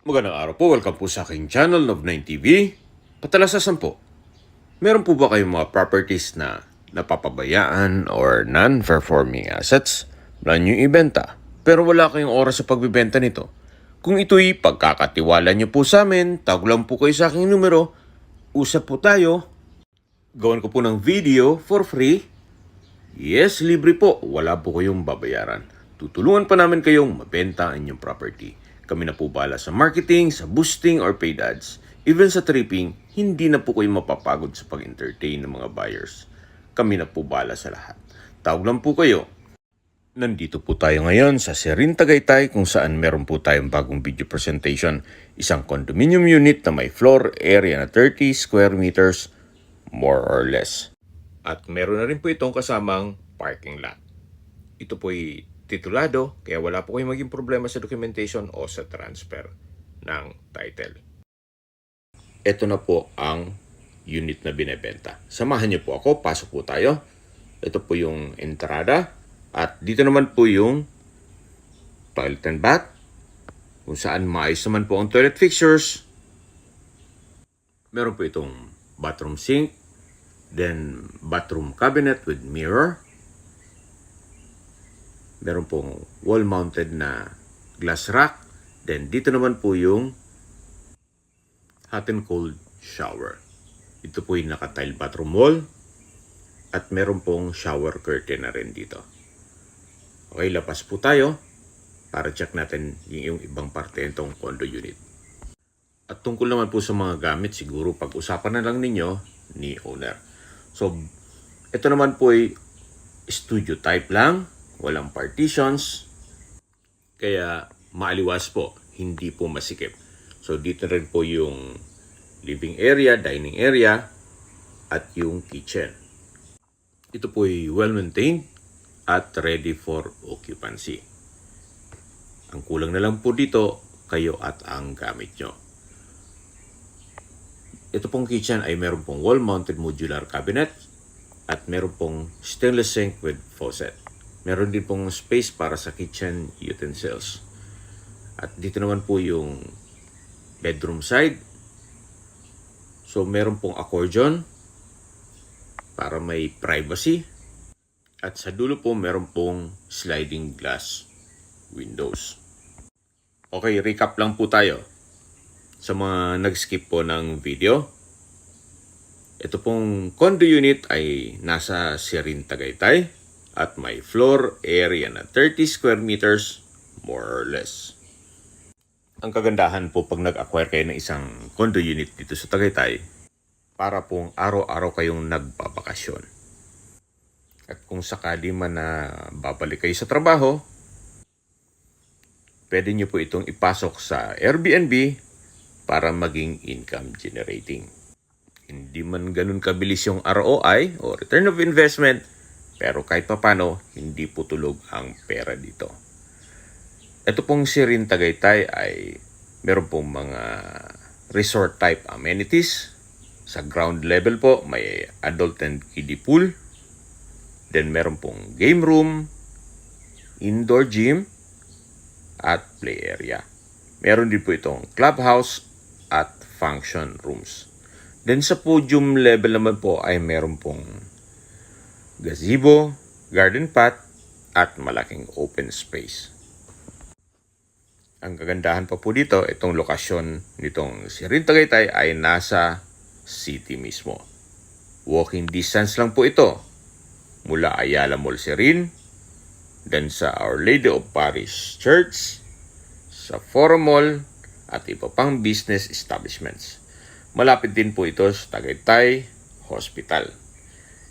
Magandang araw po, welcome po sa aking channel, Nov9TV. Patalasasan po, meron po ba kayong mga properties na napapabayaan or non-performing assets na nyo ibenta pero wala kayong oras sa pagbibenta nito? Kung ito'y pagkakatiwala nyo po sa amin, tawag lang po kayo sa aking numero, usap po tayo, gawan ko po ng video for free. Yes, libre po, wala po kayong babayaran. Tutulungan pa namin kayong mabenta ang inyong property. Kami na po bahala sa marketing, sa boosting or paid ads. Even sa tripping, hindi na po kayo mapapagod sa pag-entertain ng mga buyers. Kami na po bahala sa lahat. Tawag lang po kayo. Nandito po tayo ngayon sa Serin Tagaytay kung saan meron po tayong bagong video presentation. Isang condominium unit na may floor area na 30 square meters more or less. At meron na rin po itong kasamang parking lot. Ito po'y titulado, kaya wala po kayong maging problema sa documentation o sa transfer ng title. Ito na po ang unit na binebenta. Samahan niyo po ako, pasok po tayo. Ito po yung entrada at dito naman po yung toilet and bath kung saan maayos naman po ang toilet fixtures. Meron po itong bathroom sink, then bathroom cabinet with mirror. Meron pong wall-mounted na glass rack. Then, dito naman po yung hot and cold shower. Ito po yung naka-tile bathroom wall. At meron pong shower curtain na rin dito. Okay, lapas po tayo para check natin yung ibang parte nitong condo unit. At tungkol naman po sa mga gamit, siguro pag-usapan na lang ninyo ni owner. So, ito naman po ay studio type lang. Walang partitions, kaya maaliwas po, hindi po masikip. So dito rin po yung living area, dining area, at yung kitchen. Ito po ay well-maintained at ready for occupancy. Ang kulang na lang po dito, kayo at ang gamit nyo. Ito pong kitchen ay meron pong wall-mounted modular cabinet at meron pong stainless sink with faucet. Meron din pong space para sa kitchen utensils. At dito naman po yung bedroom side. So meron pong accordion para may privacy. At sa dulo po meron pong sliding glass windows. Okay, recap lang po tayo. Sa mga nag-skip po ng video, ito pong condo unit ay nasa Serin Tagaytay. At may floor area na 30 square meters more or less. Ang kagandahan po pag nag-acquire kayo ng isang condo unit dito sa Tagaytay, para pong araw-araw kayong nagbabakasyon. At kung sakali man na babalik kayo sa trabaho, pwede nyo po itong ipasok sa Airbnb para maging income generating. Hindi man ganun kabilis yung ROI o return of investment, pero kahit papano, hindi po tulog ang pera dito. Ito pong Serin Tagaytay ay meron pong mga resort type amenities. Sa ground level po, may adult and kiddie pool. Then meron pong game room, indoor gym, at play area. Meron din po itong clubhouse at function rooms. Then sa podium level naman po ay meron pong gazebo, garden path, at malaking open space. Ang kagandahan pa po dito, itong lokasyon nitong Serin Tagaytay ay nasa city mismo. Walking distance lang po ito mula Ayala Mall Serin, then sa Our Lady of Paris Church, sa Forum Mall, at iba pang business establishments. Malapit din po ito sa Tagaytay Hospital.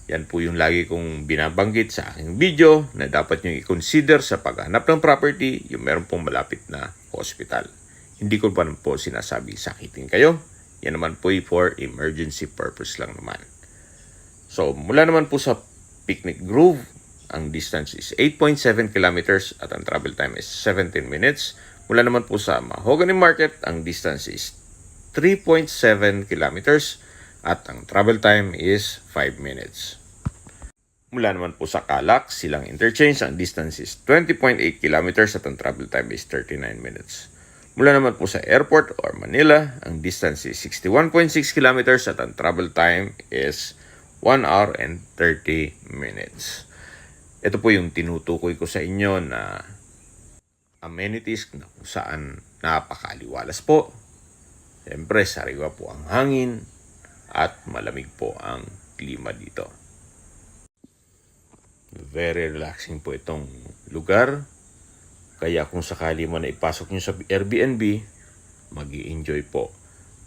Yan po yung lagi kong binabanggit sa aking video na dapat nyo i-consider sa paghanap ng property, yung meron pong malapit na hospital. Hindi ko pa po sinasabi sakitin kayo. Yan naman po for emergency purpose lang naman. So mula naman po sa Picnic Grove, ang distance is 8.7 kilometers at ang travel time is 17 minutes. Mula naman po sa Mahogany Market, ang distance is 3.7 kilometers at ang travel time is 5 minutes. Mula naman po sa Calac, Silang Interchange, ang distance is 20.8 kilometers at ang travel time is 39 minutes. Mula naman po sa airport or Manila, ang distance is 61.6 kilometers at ang travel time is 1 hour and 30 minutes. Ito po yung tinutukoy ko sa inyo na amenities na kung saan napakaliwalas po. Siyempre, sariwa po ang hangin at malamig po ang klima dito. Very relaxing po itong lugar. Kaya kung sakali man na ipasok nyo sa Airbnb, mag-i-enjoy po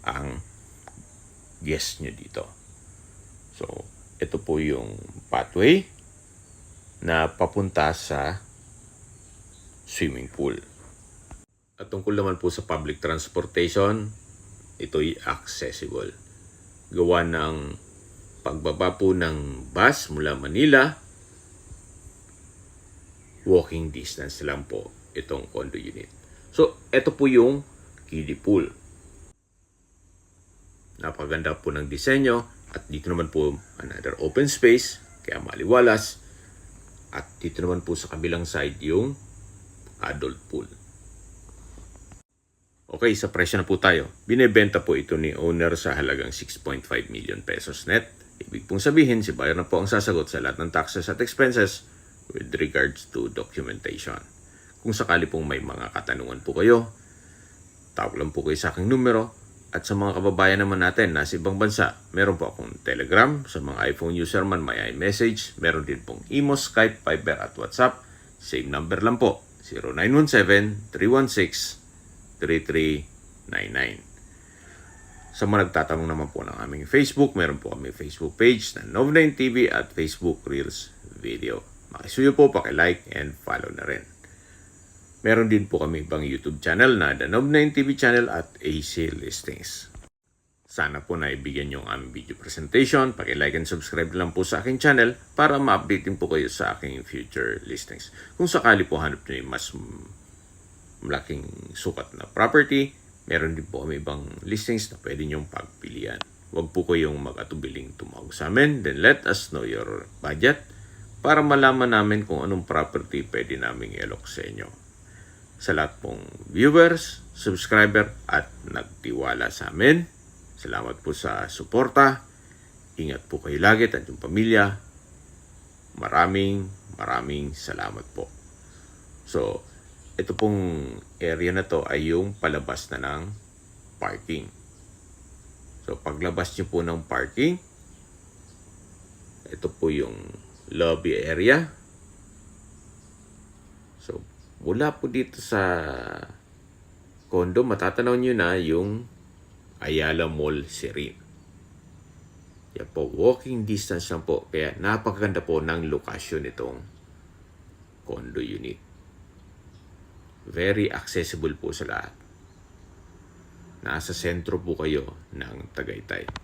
ang guest nyo dito. So, ito po yung pathway na papunta sa swimming pool. At tungkol naman po sa public transportation, ito'y accessible. Gawa ng pagbaba po ng bus mula Manila, walking distance lang po itong condo unit. So, ito po yung kiddie pool. Napaganda po ng disenyo at dito naman po another open space, kaya maliwalas. At dito naman po sa kabilang side yung adult pool. Okay, sa presyo na po tayo. Binebenta po ito ni owner sa halagang 6.5 million pesos net. Ibig pong sabihin, si buyer na po ang sasagot sa lahat ng taxes at expenses with regards to documentation. Kung sakali pong may mga katanungan po kayo, tawag lang po kayo sa aking numero. At sa mga kababayan naman natin na sa ibang bansa, meron po akong Telegram. Sa mga iPhone user man, may iMessage. Meron din pong Imo, Skype, Viber at WhatsApp. Same number lang po, 0917-316-3399. Sa mga nagtatanong naman po ng aming Facebook, meron po kami Facebook page na Nov9TV at Facebook Reels Video. Makisuyo po, pakilike and follow na rin. Meron din po kami ibang YouTube channel na The Nov9TV channel at AC Listings. Sana po naibigyan nyo ang aming video presentation. Pakilike and subscribe lang po sa aking channel para ma-update din po kayo sa aking future listings. Kung sakali po hanap nyo yung mas malaking sukat na property, meron din po kami ibang listings na pwede nyong pagpilian. Huwag po kayong mag-atubiling tumawag sa amin. Then let us know your budget para malaman namin kung anong property pwede naming i-alok sa inyo. Sa lahat pong viewers, subscriber at nagtiwala sa amin, salamat po sa suporta. Ingat po kayo lagi at yung pamilya. Maraming salamat po. So, ito pong area na to ay yung palabas na ng parking. So, paglabas nyo po ng parking, ito po yung lobby area. So, mula po dito sa condo, matatanaw nyo na yung Ayala Mall Serene. Yan po, walking distance lang po. Kaya napakaganda po ng lokasyon nitong condo unit. Very accessible po sa lahat. Nasa sentro po kayo ng Tagaytay.